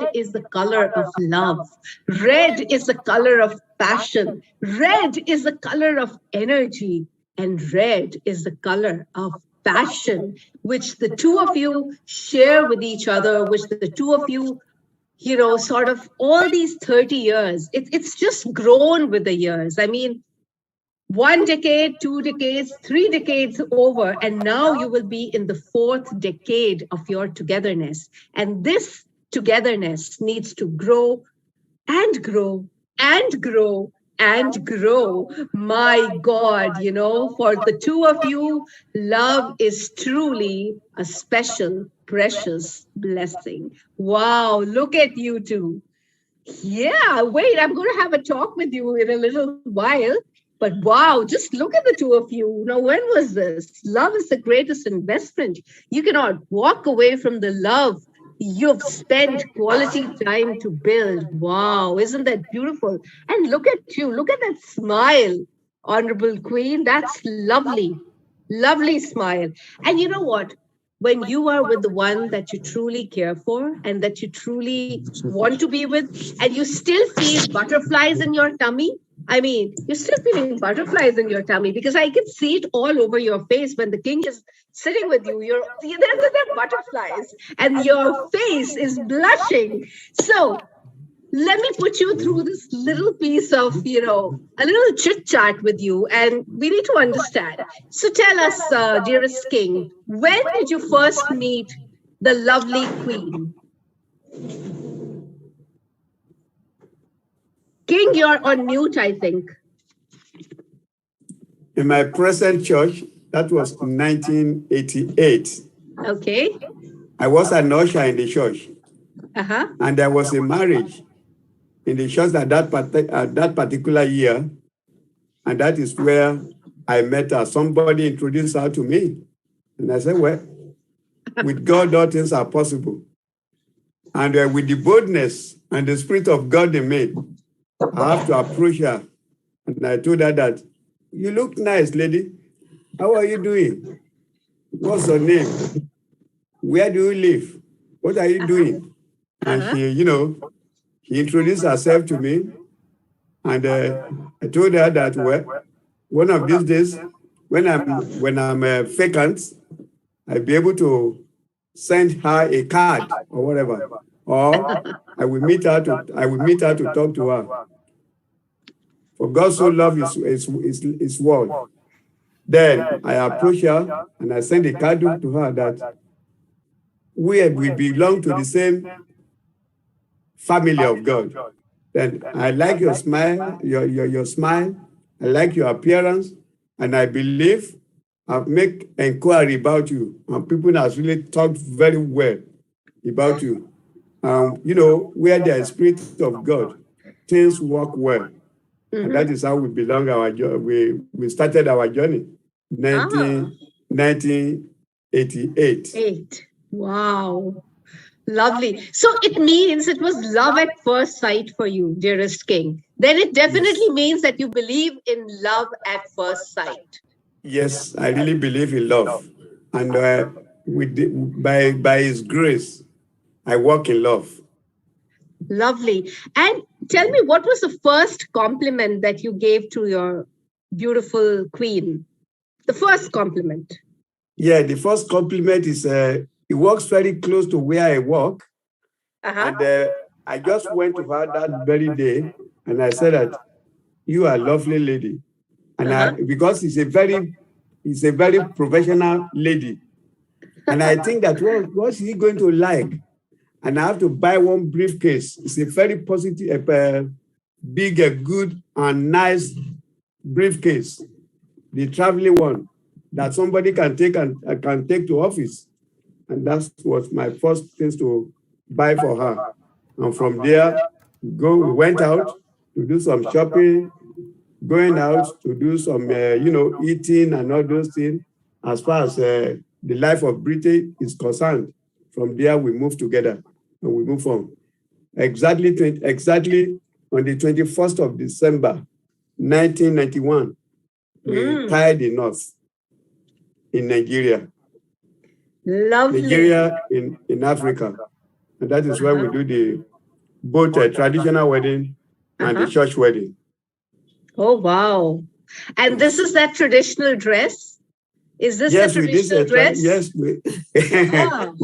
red is the color of love. Red is the color of passion. Red is the color of energy. And red is the color of passion, which the two of you share with each other, which the two of you, sort of all these 30 years, it's just grown with the years. I mean, 1 decade, 2 decades, 3 decades over, and now you will be in the 4th decade of your togetherness. And this togetherness needs to grow and grow and grow and grow. My God, for the two of you, love is truly a special, precious blessing. Wow, look at you two. Yeah, wait, I'm going to have a talk with you in a little while. But wow, just look at the two of you. Now, when was this? Love is the greatest investment. You cannot walk away from the love you've spent quality time to build. Wow, isn't that beautiful? And look at you. Look at that smile, Honorable Queen. That's lovely. Lovely smile. And you know what? When you are with the one that you truly care for and that you truly want to be with, and you still feel butterflies in your tummy, I mean, you're still feeling butterflies in your tummy, because I can see it all over your face when the king is sitting with you. There are butterflies and your face is blushing. So let me put you through this little piece of, a little chit chat with you, and we need to understand. So tell us, dearest king, when did you first meet the lovely queen? King, you're on mute, I think. In my present church, that was 1988. Okay. I was an usher in the church. Uh-huh. And there was a marriage in the church at that particular year. And that is where I met her. Somebody introduced her to me. And I said, well, with God, all things are possible. And with the boldness and the Spirit of God in me, I have to approach her. And I told her that, you look nice, lady. How are you doing? What's your name? Where do you live? What are you doing? And she introduced herself to me. And I told her that, well, one of these days, when I'm vacant, I'll be able to send her a card or whatever. Or I will meet her to talk to her. For God so loved his word. Then I approached her and I sent a card to her that we belong to the same family of God. Then I like your smile, your smile. I like your appearance, and I believe I've made inquiry about you, and people have really talked very well about you. Where there is Spirit of God, things work well. Mm-hmm. And that is how we we started our journey, 1988. Wow. Lovely. So it means it was love at first sight for you, dearest king. Then it definitely means that you believe in love at first sight. Yes, I really believe in love. And by his grace, I walk in love. Lovely. And tell me, what was the first compliment that you gave to your beautiful queen? The first compliment. Yeah, the first compliment is he walks very close to where I walk. Uh-huh. And I just went to her that very day and I said that you are a lovely lady. And because he's a very professional lady. And I think that what's he going to like? And I have to buy one briefcase. It's a very positive, big, good, and nice briefcase. The traveling one that somebody can take to office. And that was my first thing to buy for her. And from there, we went out to do some shopping, going out to do some, eating and all those things. As far as the life of Britain is concerned, from there we moved together and we move on. Exactly on the 21st of December, 1991, we tied the knot in Nigeria. Lovely. Nigeria in Africa. And that is where we do both a traditional wedding and the church wedding. Oh, wow. And this is that traditional dress? Is this the traditional dress? Yes, we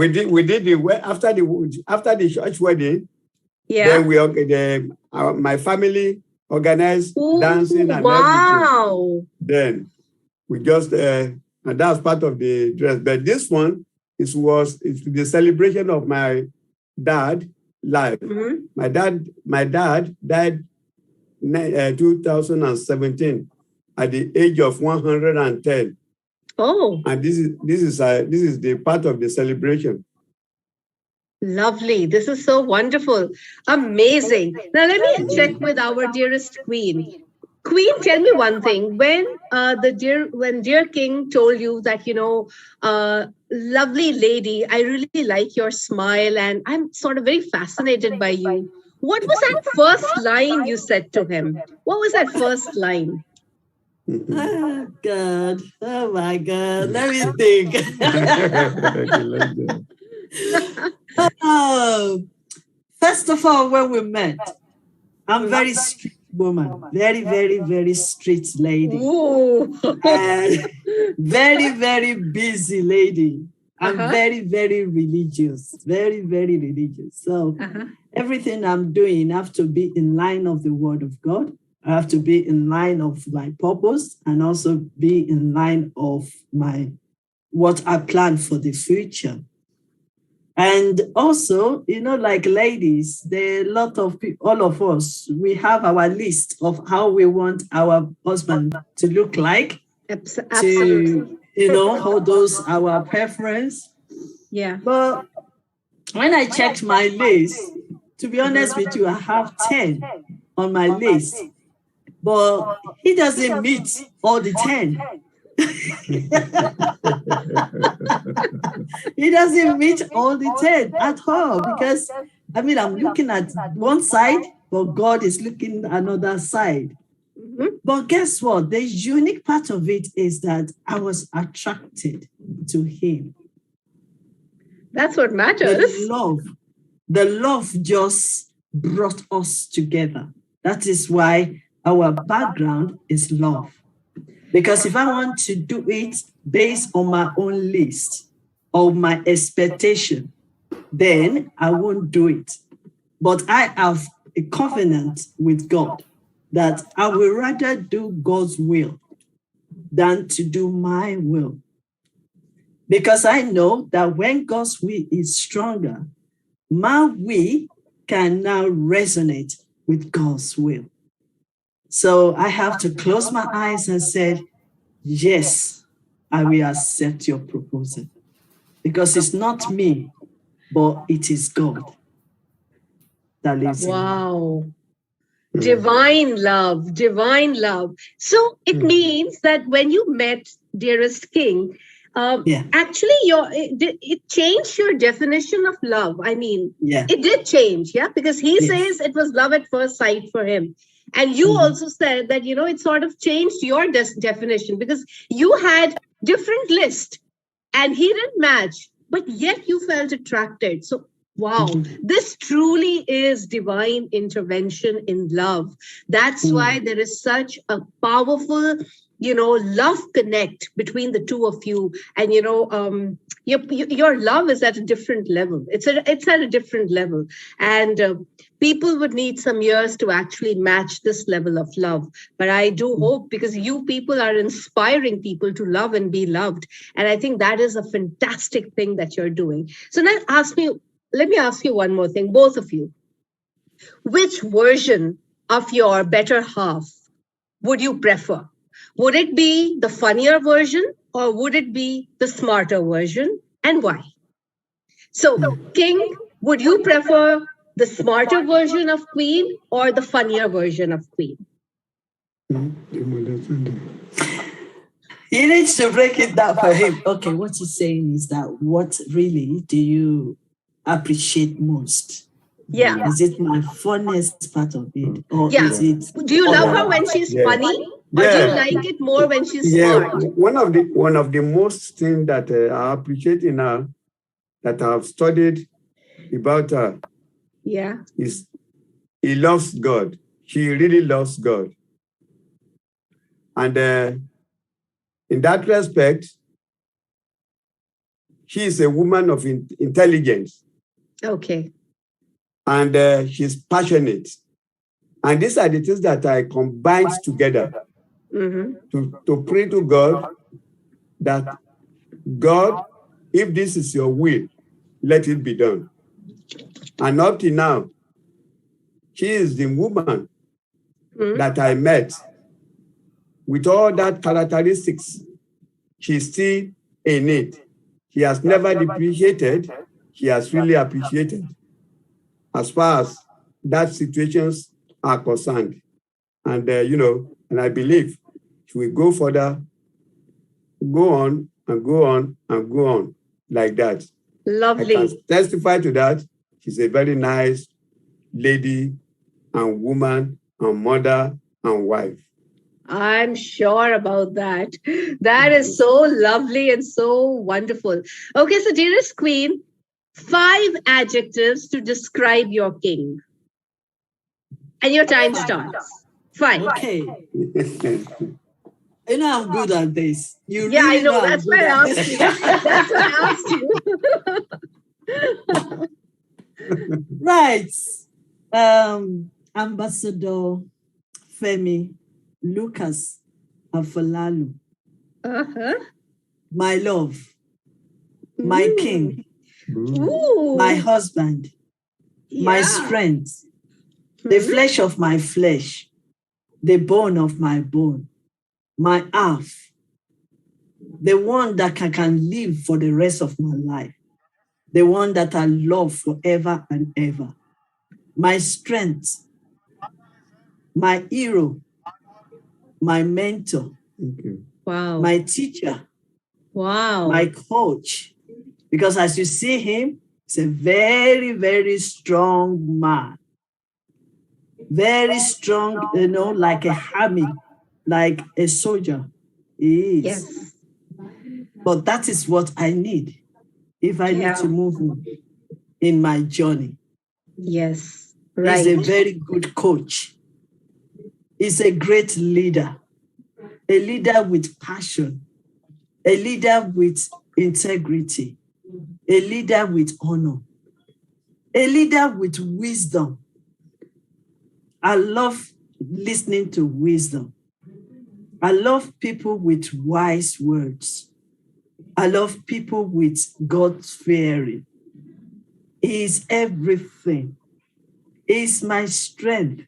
did after the church wedding. Yeah. Then my family organized dancing and everything. Then we just and that's part of the dress. But this one it's the celebration of my dad life. My dad died 2017 at the age of 110. Oh. And this is the part of the celebration. Lovely. This is so wonderful. Amazing. Now let me check with our dearest Queen. Queen, tell me one thing. When dear King told you that, lovely lady, I really like your smile and I'm sort of very fascinated by you. What was that first line you said to him? What was that first line? Oh, God. Oh, my God. Let me think. First of all, when we met, I'm very strict woman, very, very, very strict lady. And very, very busy lady. I'm very, very religious, very, very religious. So everything I'm doing have to be in line of the word of God. I have to be in line of my purpose and also be in line of what I plan for the future. And also, like ladies, there are a lot of people, all of us, we have our list of how we want our husband to look like. Absolutely. All those, our preference. Yeah. But when I checked my list, to be honest with you, I have 10 on my list. But he doesn't meet all the 10. He doesn't meet all the 10 at all because, I'm looking at one side, but God is looking at another side. But guess what? The unique part of it is that I was attracted to him. That's what matters. The love just brought us together. That is why our background is love. Because if I want to do it based on my own list or my expectation, then I won't do it. But I have a covenant with God that I will rather do God's will than to do my will. Because I know that when God's will is stronger, my will can now resonate with God's will. So I have to close my eyes and say, yes, I will accept your proposal. Because it's not me, but it is God that lives in me. Wow. Divine love, divine love. So it means that when you met dearest King, actually it changed your definition of love. It did change, because he says it was love at first sight for him. And you also said that, it sort of changed your definition because you had different list and he didn't match, but yet you felt attracted. So, wow, this truly is divine intervention in love. That's why there is such a powerful, love connect between the two of you. And, your love is at a different level. It's at a different level. And people would need some years to actually match this level of love. But I do hope, because you people are inspiring people to love and be loved. And I think that is a fantastic thing that you're doing. So now let me ask you one more thing, both of you. Which version of your better half would you prefer? Would it be the funnier version or would it be the smarter version, and why? So, King, would you prefer the smarter version of Queen or the funnier version of Queen? He needs to break it down for him. Okay, what he's saying is that what really do you appreciate most? Yeah. Is it my funniest part of it? Or is it... Do you love her when she's funny? Or do you like it more when she's smart? One of the most things that I appreciate in her, that I've studied about her, is he loves God. She really loves God. And in that respect, she is a woman of intelligence. Okay. And she's passionate. And these are the things that I combined together to pray to God that, God, if this is your will, let it be done. And up to now, she is the woman that I met with all that characteristics. She's still in it. She has never depreciated. She has really appreciated as far as that situations are concerned. And, and I believe she will go further, go on and go on and go on like that. Lovely. I can testify to that. She's a very nice lady and woman and mother and wife. I'm sure about that. That is so lovely and so wonderful. Okay, so dearest Queen, 5 adjectives to describe your king. And your time starts. 5. Okay. You know I'm good at this. You Yeah, really I know. That's why I asked you. That's why I asked you. Right. Ambassador Femi Lucas Afolalu. My love, my king, my husband, my strength, the flesh of my flesh, the bone of my bone, my half, the one that can live for the rest of my life, the one that I love forever and ever, my strength, my hero, my mentor, wow, my teacher, wow, my coach. Because as you see him, he's a very, very strong man. Very strong, like a army, like a soldier. He is. yes. But that is what I need if I need to move on in my journey. Yes, right. He's a very good coach. He's a great leader, a leader with passion, a leader with integrity, a leader with honor, a leader with wisdom. I love listening to wisdom. I love people with wise words. I love people with God-fearing. He is everything. He is my strength.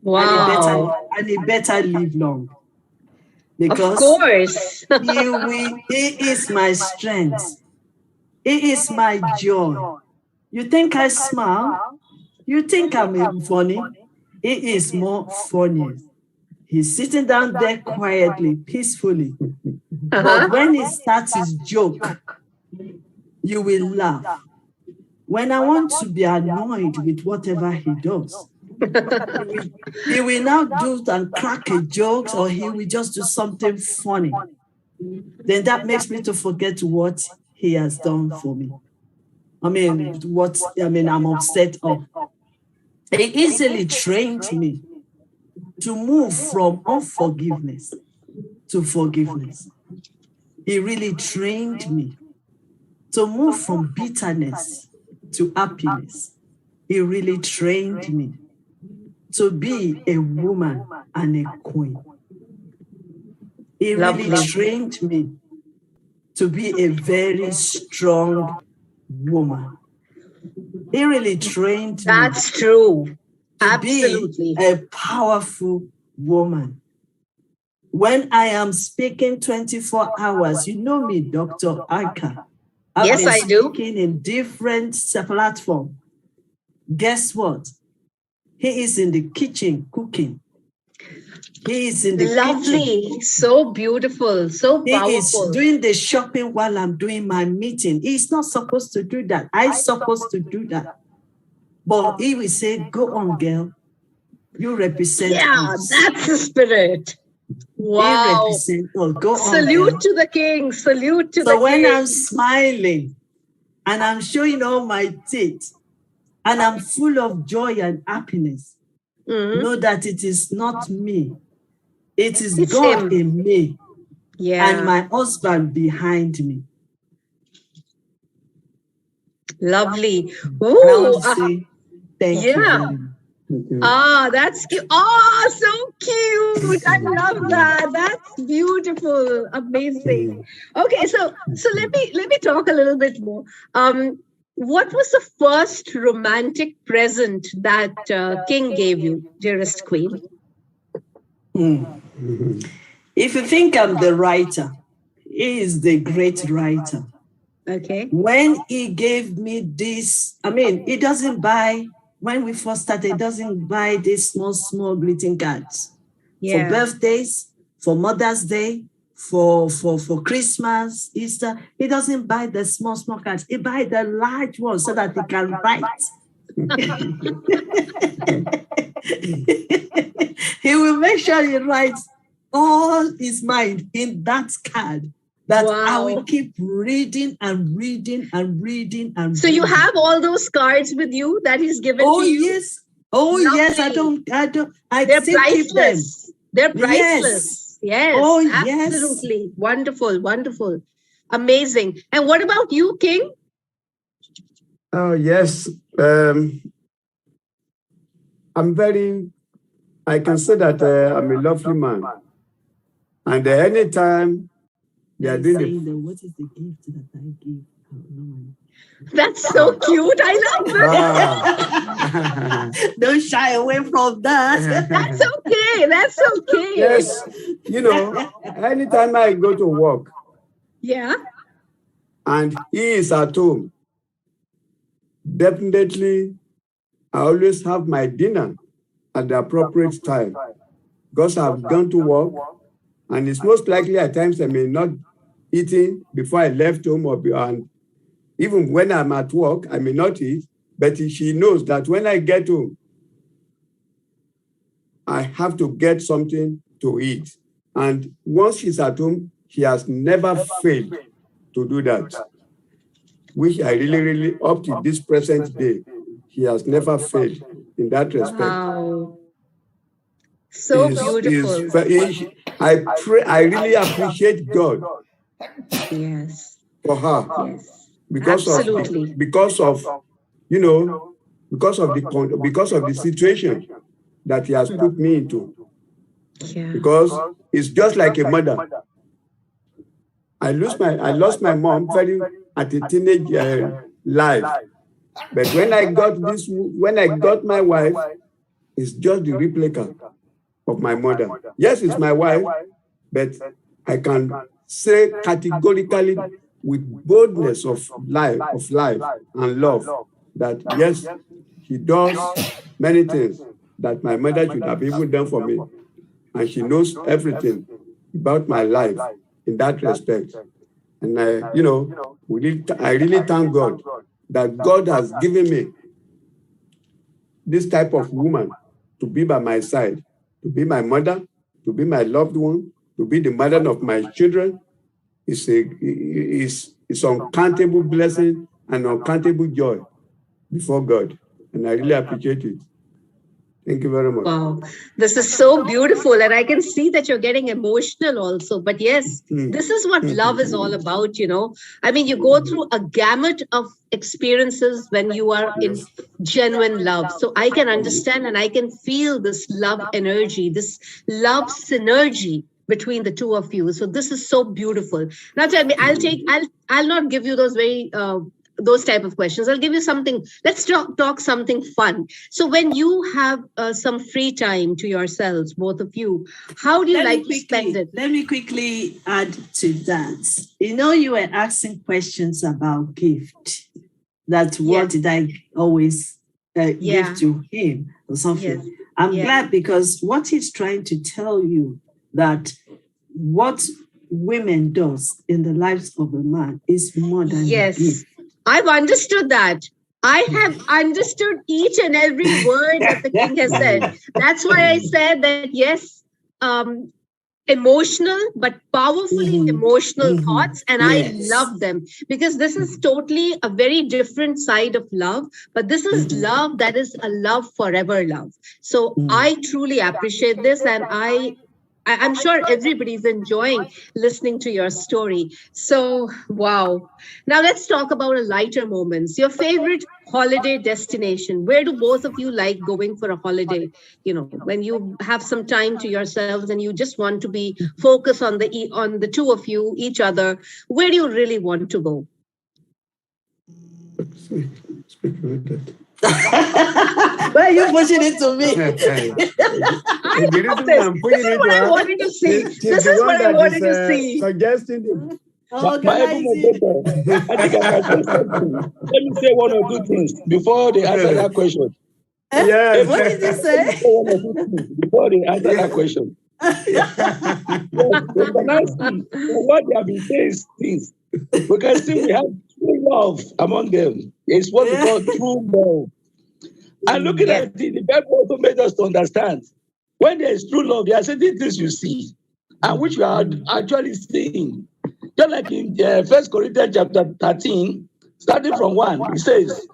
Wow. And he better live long. Because of course. He is my strength. He is my joy. You think I smile? You think I'm funny? He is more funny. He's sitting down there quietly, peacefully. But when he starts his joke, you will laugh. When I want to be annoyed with whatever he does, he will now do and crack a joke, or he will just do something funny. Then that makes me to forget what he has done for me. I'm upset of. He easily trained me to move from unforgiveness to forgiveness. He really trained me to move from bitterness to happiness. He really trained me to be a woman and a queen. He really trained me to be a very strong woman. He really trained me. That's true. To Absolutely. be a powerful woman. When I am speaking 24 hours, you know me, Dr. Alka. I've been speaking in different platforms. Guess what? He is in the kitchen cooking. He is in the kitchen. So beautiful, so powerful. He is doing the shopping while I'm doing my meeting. He's not supposed to do that. I'm supposed to do that. But he will say, go on, girl. You represent us. That's the spirit. Wow. Go on, salute girl. to the king. Salute to the king. So when I'm smiling and I'm showing all my teeth, and I'm full of joy and happiness. Know that it is not me. It is It's God him. in me and my husband behind me. Lovely. And I want to say thank you yeah. very much. That's cute. Oh, so cute. I love that. That's beautiful. Amazing. Okay, so let me talk a little bit more. What was the first romantic present that King gave you, dearest Queen? If you think I'm the writer, he is the great writer. Okay. When he gave me this, he doesn't buy, when we first started, he doesn't buy these small greeting cards for birthdays, for Mother's Day, for Christmas, Easter. He doesn't buy the small cards. He buys the large ones so that he can write. He will make sure he writes all his mind in that card that I will keep reading and reading and reading and so reading. You have all those cards with you that he's given to you? Yes. Yes. I They're priceless. They're priceless. Yes. Oh, absolutely. Yes. Wonderful. Amazing. And what about you, King? Oh, yes. I can say that I'm a lovely man. And anytime they are doing what is the gift that I give? That's so cute. I love that. Don't shy away from that. That's okay. Yes. Anytime I go to work. Yeah. And he is at home. Definitely, I always have my dinner at the appropriate time because I've gone to work, and it's most likely at times I may not eating before I left home, and even when I'm at work, I may not eat, but she knows that when I get home, I have to get something to eat. And once she's at home, she has never failed to do that, which I really, up to this present day, he has never failed in that respect. Wow. So beautiful. I really appreciate God. Yes. For her. Yes. Because of the situation that he has put me into. Yeah. Because it's just like a mother. I lost my mom at a teenage life. But when I got my wife, it's just the replica of my mother. Yes, it's my wife, but I can say categorically with boldness of life and love that yes, she does many things that my mother should have even done for me. And she knows everything about my life in that respect. And I really thank God that God has given me this type of woman to be by my side, to be my mother, to be my loved one, to be the mother of my children. It's uncountable blessing and uncountable joy before God. And I really appreciate it. Thank you very much. Wow, this is so beautiful. And I can see that you're getting emotional also. But yes, this is what love is all about, you go through a gamut of experiences when you are in genuine love. So I can understand and I can feel this love energy, this love synergy between the two of you. So this is so beautiful. Now tell me, I'll not give you those type of questions. I'll give you something. Let's talk something fun. So when you have some free time to yourselves, both of you, how do you like to spend it? Let me quickly add to that. You were asking questions about gift. That what did I always give to him or something? Yes. I'm glad because what he's trying to tell you that what women does in the lives of a man is more than gift. I've understood that. I have understood each and every word that the king has said. That's why I said that, yes, emotional but powerfully emotional thoughts, and I Yes. love them because this is totally a very different side of love, but this is love that is a love forever love. So I truly appreciate this, and I'm sure everybody's enjoying listening to your story. So, wow. Now let's talk about a lighter moments. Your favorite holiday destination. Where do both of you like going for a holiday? You know, when you have some time to yourselves and you just want to be focused on the two of you, each other. Where do you really want to go? Speak about that. Why are you pushing it to me? I The love reason this. I'm This putting is it what to I her, wanted to see. she's This the is one what I that wanted to is see. suggesting it. Organize it. I think I can say something. Let me say one or two things before they answer that question. Yes. What did you Let say? me say one or two things before they answer that question. Yes, they can ask me. What they have been saying is things. We can see we have true love among them. It's what we call true love. And looking Yes. at it, the Bible also made us to understand when there is true love, there are certain things you see and which you are actually seeing. Just like in 1 Corinthians chapter 13, starting from 1, it says,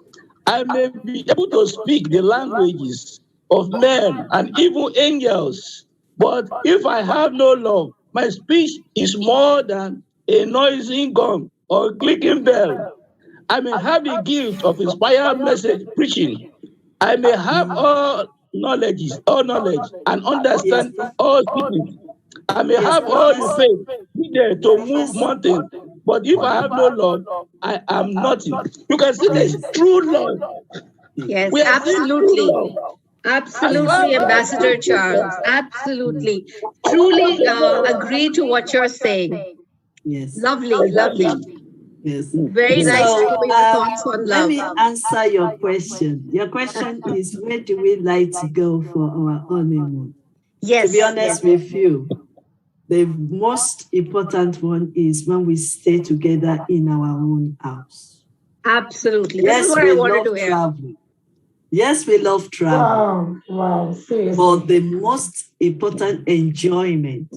I may be able to speak the languages of men and even angels, but if I have no love, my speech is more than a noisy gong or clicking bell. I may have the gift of inspired message preaching. I may have all knowledge and Yes, understand all secrets. I may yes, have all the prophecy. faith needed to move Prophecy. mountains, but if I have no love, I am nothing. You can see there's Yes. true love. Yes, We are seeing true absolutely. love. And Absolutely, love has Ambassador true Charles. love. Absolutely. And when God Truly says no, agree to what you're saying. Yes. Lovely, lovely. exactly. Yes. Very nice to So know your thoughts on let love. me answer your question. Your question is, where do we like to go for our honeymoon? To be Yes, yes. honest with you, the most important one is when we stay together in our own house. Absolutely. This is Yes, what I we wanted love to hear. traveling. Yes, we love traveling. Wow, seriously. But the most important enjoyment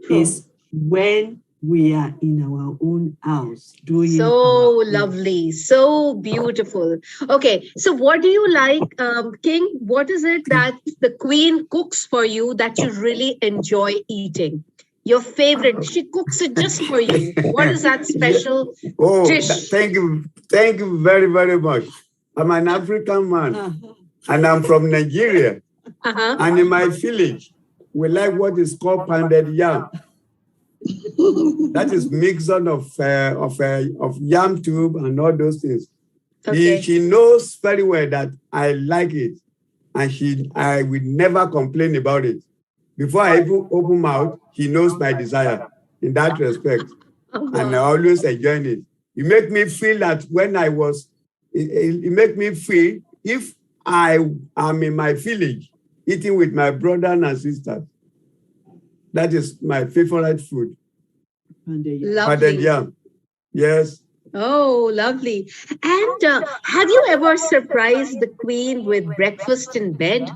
is when we are in our own house doing So our own. lovely, so beautiful. Okay, so what do you like, King? What is it that the Queen cooks for you that you really enjoy eating? Your favorite? She cooks it just for you. What is that Yeah. special Oh, dish? thank you. Thank you very, very much. I'm an African man and I'm from Nigeria. Uh-huh. And in my village, we like what is called pounded yam. That is mixture of yam tube and all those things. Okay. She knows very well that I like it, and I will never complain about it. Before I even open mouth, he knows my desire in that respect, and I Wow. always enjoy it. It make me feel that when I was, it make me feel if I am in my village eating with my brother and sister. That is my favorite food. Pounded Lovely. yam. Yes. Oh, lovely. And have you ever surprised the Queen with breakfast in bed?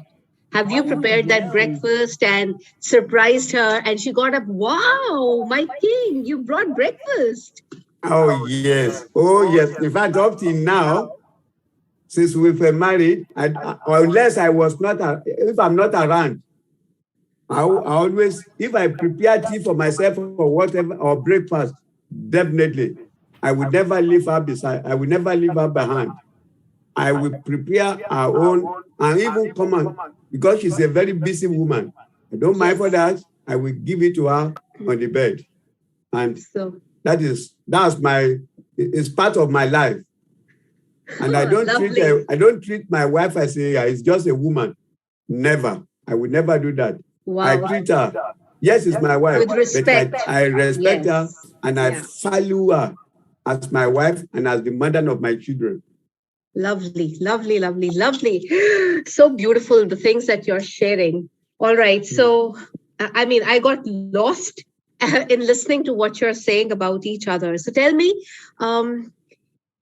Have you prepared that breakfast and surprised her? And she got up, wow, my king, you brought breakfast. Oh, yes. Oh, yes. In fact, up till now, since we were married, unless I was not, if I'm not around, I always, if I prepare tea for myself or whatever, or breakfast, definitely, I would never leave her beside, I will never leave her behind. I will prepare our own and even come on, because she's a very busy woman. I don't mind for that. I will give it to her on the bed. And So that's it's part of my life. And I lovely. don't treat my wife as it's just a woman. Never. I will never do that. I Wow. treat her. Yes, it's my wife, With but respect. I respect her Yes. and I Yeah. value her as my wife and as the mother of my children. Lovely, lovely, lovely, lovely. So beautiful, the things that you're sharing. All right. So, I mean, I got lost in listening to what you're saying about each other. So tell me,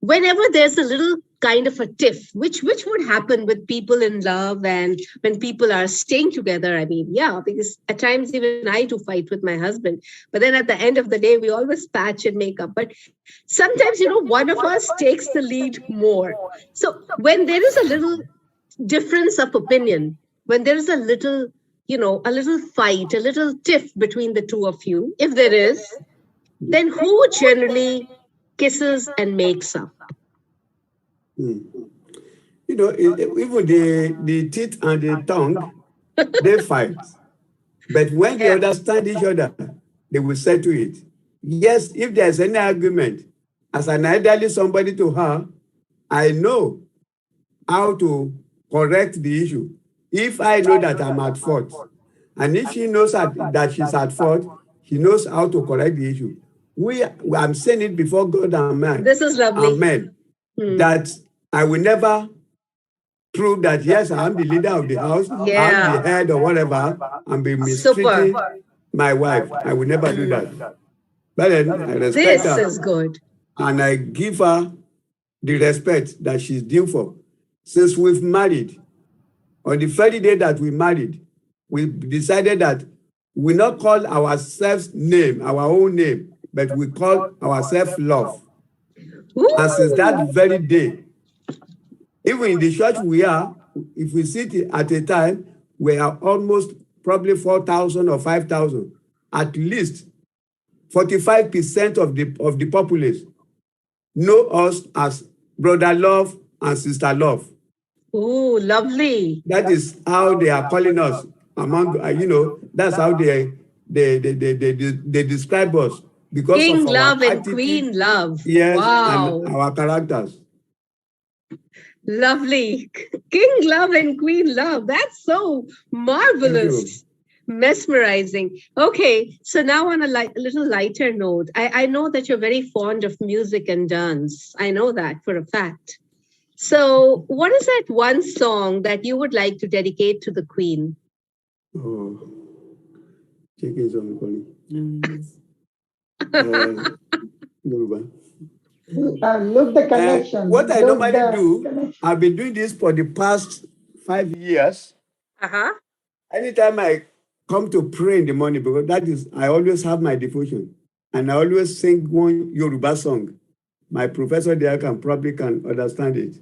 whenever there's a little kind of a tiff, which would happen with people in love and when people are staying together. I mean, yeah, because at times even I do fight with my husband, but then at the end of the day, we always patch and make up. But sometimes, one of us takes the lead more. So when there is a little difference of opinion, when there is a little, a little fight, a little tiff between the two of you, if there is, then who generally kisses and makes up? Even the teeth and the tongue, they fight. But when they understand each other, they will settle it. Yes, if there's any argument, as an elderly somebody to her, I know how to correct the issue. If I know that I'm at fault, and if she knows that she's at fault, she knows how to correct the issue. I'm saying it before God and man. This is lovely. Amen. That I will never prove that, yes, I'm the leader of the house, I'm the head or whatever, and be mistreating my wife. I will never do that. But then I respect her. This is good. And I give her the respect that she's due for. Since we've married, on the very day that we married, we decided that we not call ourselves name, our own name, but we call ourselves love. Ooh. And since that very day, even in the church we are, if we sit at a time, we are almost probably 4,000 or 5,000. At least 45% of the populace know us as brother love and sister love. Oh, lovely. That is how they are calling us among, that's how they describe us. Because King of our love and attitude, queen love. yes, Wow. and our characters. Lovely. King love and queen love. That's so marvelous. Mesmerizing. Okay, so now on a little lighter note, I know that you're very fond of music and dance. I know that for a fact. So what is that one song that you would like to dedicate to the Queen? Oh, chicken song, Connie. Look the connection. What I normally do, I've been doing this for the past 5 years. Uh-huh. Anytime I come to pray in the morning, because I always have my devotion, and I always sing one Yoruba song. My professor there probably can understand it.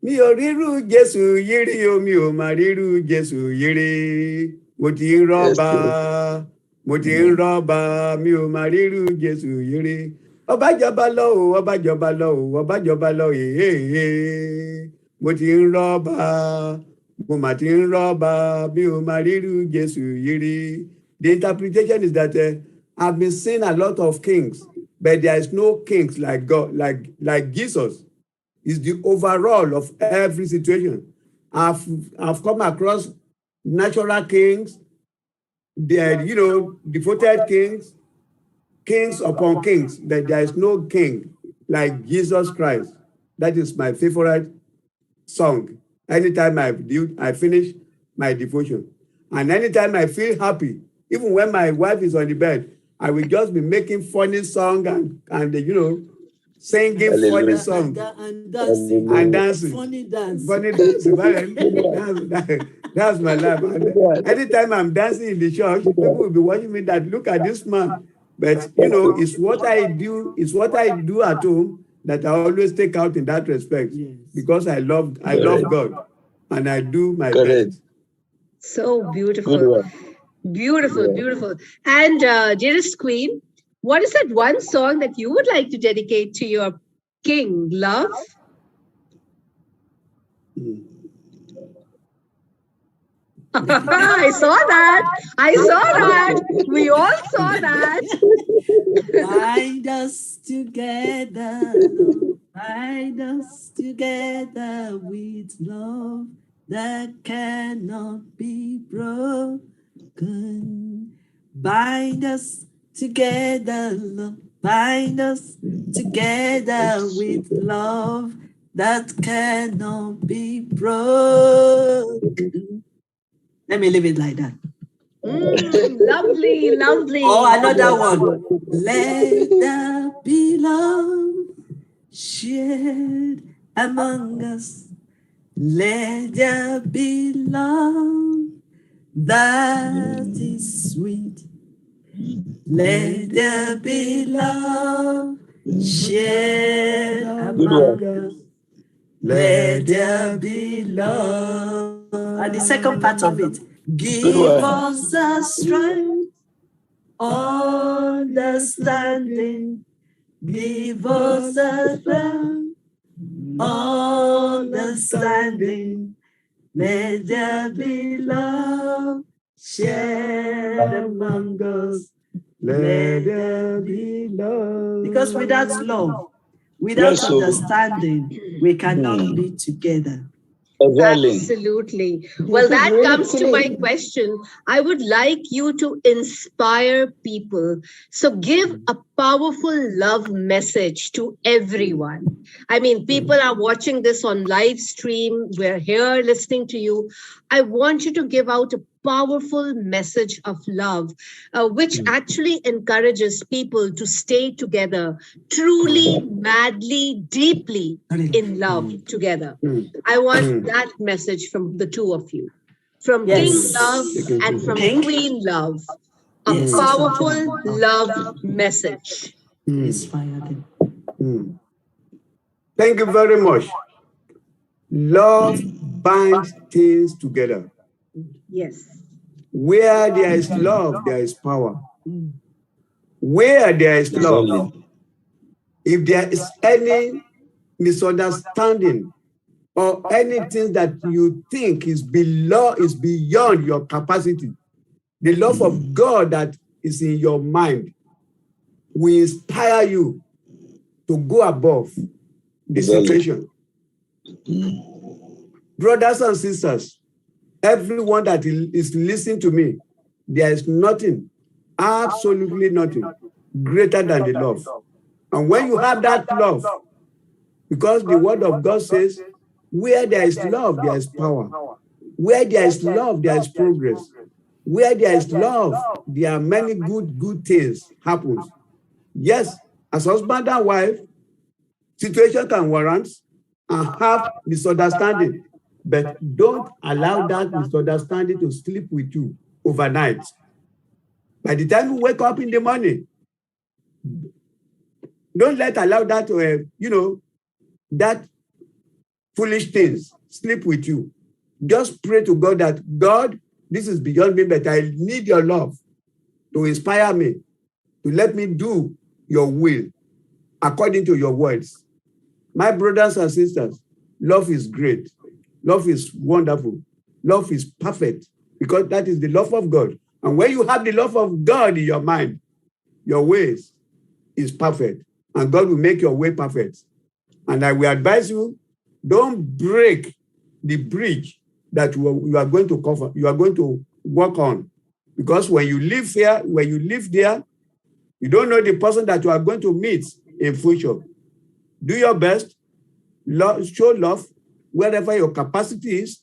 Mi ò ríru Jésù yìrì o, mi ò mà ríru Jésù yìrì. Mo ti ń rọ́bà, mi ò mà ríru Jésù yìrì. Ọba jọba lọ o, ọba jọba lọ o, ọba jọba lọ èèyè. Mo ti ń rọ́bà, mo mà ti ń rọ́bà, mi ò mà ríru Jésù yìrì. The interpretation is that I've been seeing a lot of kings, but there is no kings like God, like Jesus. Is the overall of every situation. I've come across natural kings, devoted kings, kings upon kings, but there is no king like Jesus Christ. That is my favorite song. Anytime I finish my devotion. And anytime I feel happy, even when my wife is on the bed, I will just be making funny song and singing funny songs And dancing. Funny dance. That's my life. And anytime I'm dancing in the church, people will be watching me that look at this man. But it's what I do. It's what I do at home that I always take out in that respect. Yes. Because I love God and I do my best. So beautiful. Beautiful. And dearest Queen, what is that one song that you would like to dedicate to your king, love? I saw that. We all saw that. Bind us together, bind us together with love that cannot be broken. Bind us together, love, bind us together with love that cannot be broken. Let me leave it like that. Lovely. Oh, another one. Let there be love shared among us. Let there be love that is sweet. Let there be love shared among us. Let there be love. And the second part of it, give us the strength, understanding. Give us the strength, understanding. Let there be love shared among us. Let there be love. Because without love, without understanding, we cannot be together. Absolutely. Well, that comes to my question. I would like you to inspire people. So give a powerful love message to everyone. I mean, people are watching this on live stream. We're here listening to you. I want you to give out a powerful message of love, which actually encourages people to stay together, truly, madly, deeply in love together. I want that message from the two of you, from King Love and from Queen Love. A powerful love message. Thank you very much. Love binds things together. Yes. Where there is love, there is power. Where there is love, if there is any misunderstanding or anything that you think is beyond your capacity, the love of God that is in your mind will inspire you to go above the situation. Brothers and sisters, everyone that is listening to me, there is nothing, absolutely nothing, greater than the love. And when you have that love, because the word of God says, where there is love, there is power. Where there is love, there is progress. Where there is love, there are many good things happen. Yes, as husband and wife, situation can warrant and have misunderstanding, but don't allow that misunderstanding to sleep with you overnight. By the time you wake up in the morning, don't allow that that foolish things sleep with you. Just pray to God that, God, this is beyond me, but I need your love to inspire me, to let me do your will according to your words. My brothers and sisters, love is great. Love is wonderful. Love is perfect because that is the love of God. And when you have the love of God in your mind, your ways is perfect. And God will make your way perfect. And I will advise you, don't break the bridge that you are going to cover, you are going to work on. Because when you live here, when you live there, you don't know the person that you are going to meet in future. Do your best, show love wherever your capacity is,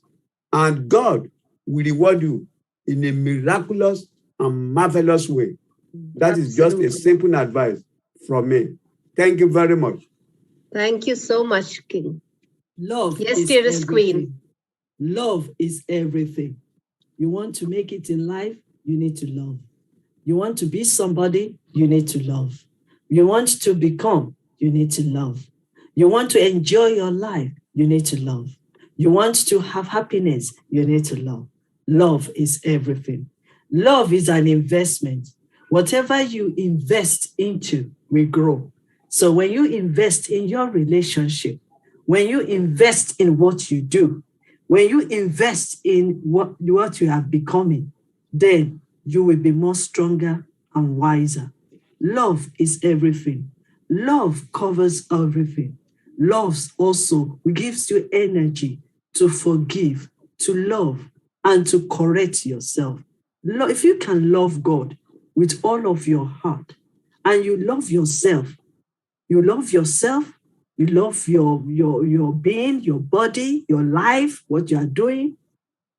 and God will reward you in a miraculous and marvelous way. That is just a simple advice from me. Thank you very much. Thank you so much, King. Love. Yes, dearest Queen. Love is everything. You want to make it in life, you need to love. You want to be somebody, you need to love. You want to become, you need to love. You want to enjoy your life, you need to love. You want to have happiness, you need to love. Love is everything. Love is an investment. Whatever you invest into will grow. So when you invest in your relationship, when you invest in what you do, when you invest in what you are becoming, then you will be more stronger and wiser. Love is everything. Love covers everything. Love also gives you energy to forgive, to love, and to correct yourself. If you can love God with all of your heart and you love yourself, you love your being, your body, your life, what you are doing,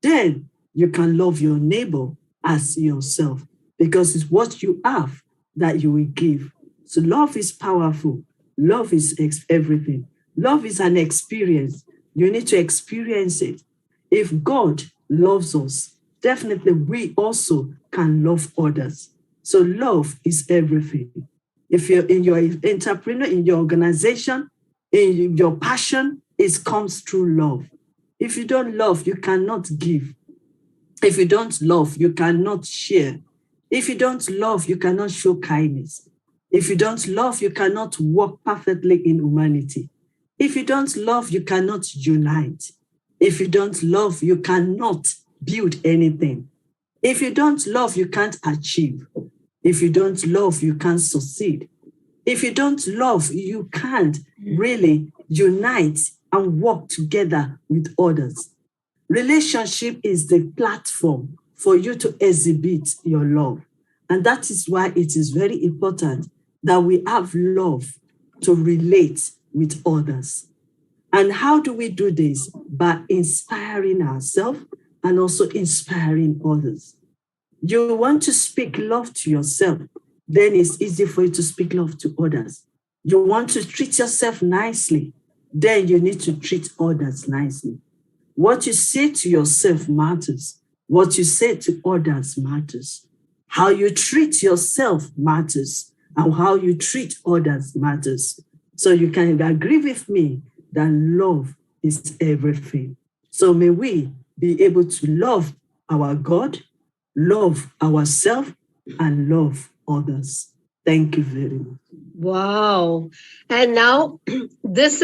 then you can love your neighbor as yourself because it's what you have that you will give. So love is powerful. Love is everything. Love is an experience. You need to experience it. If God loves us, definitely we also can love others. So love is everything. If you're in your entrepreneur, in your organization, in your passion, it comes through love. If you don't love, you cannot give. If you don't love, you cannot share. If you don't love, you cannot show kindness. If you don't love, you cannot walk perfectly in humanity. If you don't love, you cannot unite. If you don't love, you cannot build anything. If you don't love, you can't achieve. If you don't love, you can't succeed. If you don't love, you can't really unite and work together with others. Relationship is the platform for you to exhibit your love. And that is why it is very important that we have love to relate with others. And how do we do this? By inspiring ourselves and also inspiring others. You want to speak love to yourself, then it's easy for you to speak love to others. You want to treat yourself nicely, then you need to treat others nicely. What you say to yourself matters. What you say to others matters. How you treat yourself matters, and how you treat others matters. So you can agree with me that love is everything. So may we be able to love our God, love ourselves, and love others. Thank you very much. Wow. And now this is